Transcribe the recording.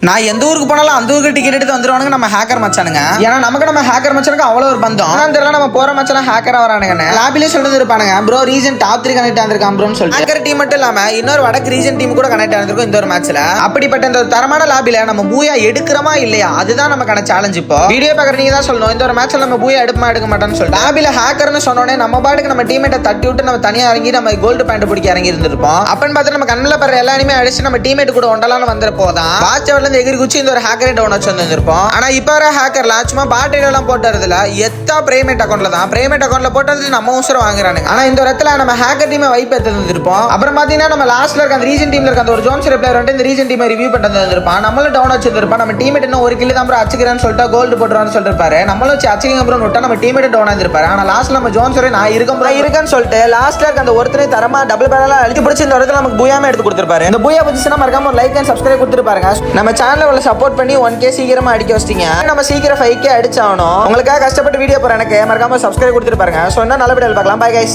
நான் எந்த ஊருக்கு போனாலும் அந்த ஊருக்கு டிக்கெட் எடுத்து வந்துருவானுங்க நம்ம ஹேக்கர் மச்சானுங்க. ஏன்னா நமக்கு நம்ம ஹேக்கர் மச்சானுக்கு அவ்வளோ ஒரு பந்தம். ஆனா தெரியல நம்ம போற மச்சான ஹேக்கரா வரானுங்க. லாபிலே சொல்றது இருப்பானுங்க, ப்ரோ ரீஜன் டாப் 3 கனெக்ட் ஆயிருக்கான் ப்ரோன்னு சொல்லிட்டு. ஹேக்கர் டீம் மட்டும் இல்லாம இன்னொரு வடக்கு ரீஜன் டீம் கூட கனெக்ட் ஆயிருக்கும் இந்த ஒரு மேட்ச்ல. அப்படிப்பட்ட இந்த தரமான லாபில நம்ம பூயா எடுக்கிறோமா இல்லையா அதுதான் நமக்கான சேலஞ்ச். இப்போ வீடியோ பார்க்குற நீங்க தான் சொல்லணும் இந்த ஒரு மேட்ச்ல நம்ம பூயா எடுப்போமா எடுக்க மாட்டோம்னு சொல்லிட்டு. லாபில ஹேக்கர்னு சொன்னோடனே நம்ம பாட்டுக்கு நம்ம டீமேட்டை தட்டி விட்டு நம்ம தனியா இறங்கி நம்ம கோல்டு பாயிண்ட் பிடிக்க இறங்கி இருந்திருப்போம். அப்பன்னு பார்த்து நம்ம கண்ணில் படுற எல்லாருமே அடிச்சு நம்ம டீமேட் கூட ஒண்டலான்னு வந்திருப்போம் தான் வாட்ச் அவர்ல இருந்து எகிரி குச்சி இந்த ஒரு ஹேக்கரே டவுன் வச்சு வந்திருப்போம். ஆனா இப்ப வர ஹேக்கர்ல சும்மா பாட்டில எல்லாம் போட்டுறதுல எத்தா பிரைவேட் அக்கௌண்ட்ல தான் பிரைவேட் அக்கௌண்ட்ல போட்டது நம்ம உசுரம் வாங்குறானுங்க. ஆனா இந்த இடத்துல நம்ம ஹேக்கர் டீமை வைப் எடுத்து வந்திருப்போம். அப்புறம் பாத்தீங்கன்னா நம்ம லாஸ்ட்ல இருக்க அந்த ரீஜன் டீம்ல இருக்க அந்த ஒரு ஜோன்ஸ் பிளேயர் வந்து இந்த ரீஜன் டீமை ரிவ்யூ பண்ணிட்டு வந்திருப்பான். நம்மளும் டவுன் வச்சிருப்போம். நம்ம டீமேட் இன்னும் ஒரு கில்லு தான் ப்ரோ அச்சுக்கிறேன்னு சொல்லிட்டு கோல்டு போட்டுருவான்னு சொல்லிருப்பாரு. நம்மளும் அச்சுக்கிங்க ப்ரோ விட்டா நம்ம டீமேட் டவுன் ஆயிருப்பாரு. ஆனா லாஸ்ட்ல நம்ம ஜோன்ஸ் நான் இருக்கேன்னு சொல்லிட்டு லாஸ்ட்ல இருக்க அந்த ஒருத்தரை தரமா டபுள் பேரலா அழிச்சு பிடிச்சி இந்த இடத்துல நமக்கு பூயாமே எடுத்து கொடுத்துருப்பாரு. இந்த பூயா பிடிச்சுன்னா மறக்காம ஒரு லைக் அண்ட் சப்ஸ்கிரைப் கொடுத்துருப்பாருங்க. நம்ம சேனல்ல சப்போர்ட் பண்ணி 1K சீக்கிரமா அடிக்க வச்சிட்டீங்க. நம்ம சீக்கிரம் 5K அடிச்சாகணும். உங்களுக்காக கஷ்டப்பட்டு வீடியோ போற எனக்கு மறக்காம சப்ஸ்கிரைப் கொடுத்துட்டு பாருங்க. சொன்னா நல்ல வீடியோ பார்க்கலாம். Bye guys.